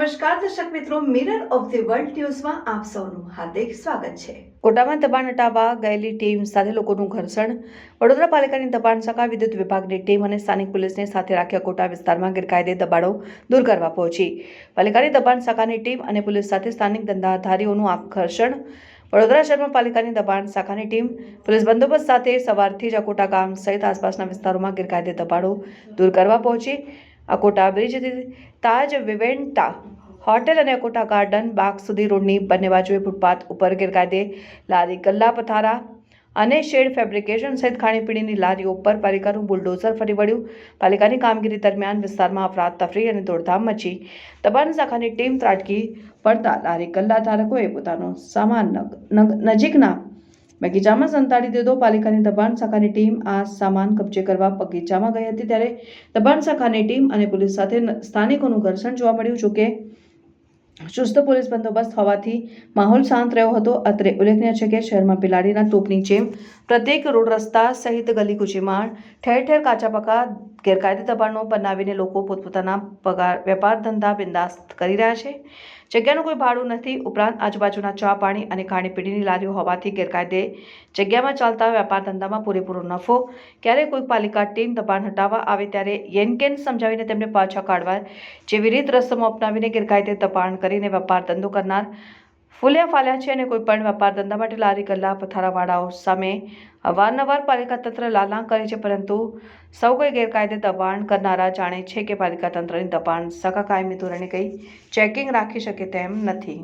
નમસ્કાર દર્શક મિત્રો, મિરર ઓફ ધ વર્લ્ડ ન્યૂઝમાં આપ સૌનું હાર્દિક સ્વાગત છે। કોટામાં દબાણ હટાવવા ગયેલી ટીમ સાથે લોકોનું ઘર્ષણ। વડોદરા પાલિકાની દબાણ શાખા વિદ્યુત વિભાગની ટીમ અને સ્થાનિક પોલીસને સાથે રાખ્યા કોટા વિસ્તારમાં ગેરકાયદે દબાણો દૂર કરવા પહોંચી। પાલિકાની દબાણ શાખાની ટીમ અને પોલીસ સાથે સ્થાનિક ધંધાધારીઓનું ઘર્ષણ। વડોદરા શહેરમાં પાલિકાની દબાણ શાખાની ટીમ પોલીસ બંદોબસ્ત સાથે સવારથી જ અકોટા ગામ સહિત આસપાસના વિસ્તારોમાં ગેરકાયદે દબાણો દૂર કરવા પહોંચી। અકોટા બ્રિજથી તાજ વિવેન્ટા હોટેલ અને અકોટા ગાર્ડન બાગ સુધી રોડની બંને બાજુએ ફૂટપાથ ઉપર ગેરકાયદે લારી ગલ્લા પથારા અને શેડ ફેબ્રિકેશન સહિત ખાણીપીણીની લારીઓ પર પાલિકાનું બુલડોઝર ફરી વળ્યું। પાલિકાની કામગીરી દરમિયાન વિસ્તારમાં અફરાતફરી અને દોડધામ મચી। દબાણ શાખાની ટીમ ત્રાટકી પડતા લારી ગલ્લા ધારકોએ પોતાનો સામાન નજીકના બગીચામાં સંતાડી દીધો। પાલિકાની દબાણ શાખાની ટીમ આ સામાન કબજે કરવા બગીચામાં ગઈ હતી ત્યારે દબાણ શાખાની ટીમ અને પોલીસ સાથે સ્થાનિકોનું ઘર્ષણ જોવા મળ્યું। જોકે ચુસ્ત પોલીસ બંદોબસ્ત હોવાથી માહોલ શાંત રહ્યો હતો। અત્રે ઉલ્લેખનીય છે કે શહેરમાં બિલાડીના ટોપની જેમ પ્રત્યેક રોડ રસ્તા સહિત ગલી કૂચીમાં ઠેર ઠેર કાચા પાકા ગેરકાયદે દબાણો બનાવીને લોકો પોતપોતાના વેપાર ધંધા બિંદાસ્ત કરી રહ્યા છે। જગ્યાનું કોઈ ભાડું નથી, ઉપરાંત આજુબાજુના ચા પાણી અને ખાણીપીણીની લારીઓ હોવાથી ગેરકાયદે જગ્યામાં ચાલતા વેપાર ધંધામાં પૂરેપૂરો નફો। ક્યારેક કોઈ પાલિકા ટીમ દબાણ હટાવવા આવે ત્યારે યેનકેન સમજાવીને તેમને પાછા કાઢવા જેવી રીત રસમો અપનાવીને ગેરકાયદે દબાણ કરીને વેપાર ધંધો કરનાર ફૂલ્યા ફાલ્યા છે અને કોઈ પણ વેપાર ધંધા માટે લારી ગલ્લા પથારાવાળાઓ સામે અવારનવાર પાલિકા તંત્ર લાલાં કરે છે, પરંતુ સૌ કોઈ ગેરકાયદે દબાણ કરનારા જાણે છે કે પાલિકા તંત્રની દબાણ શાખા કાયમી ધોરણે કંઈ ચેકિંગ રાખી શકે તેમ નથી।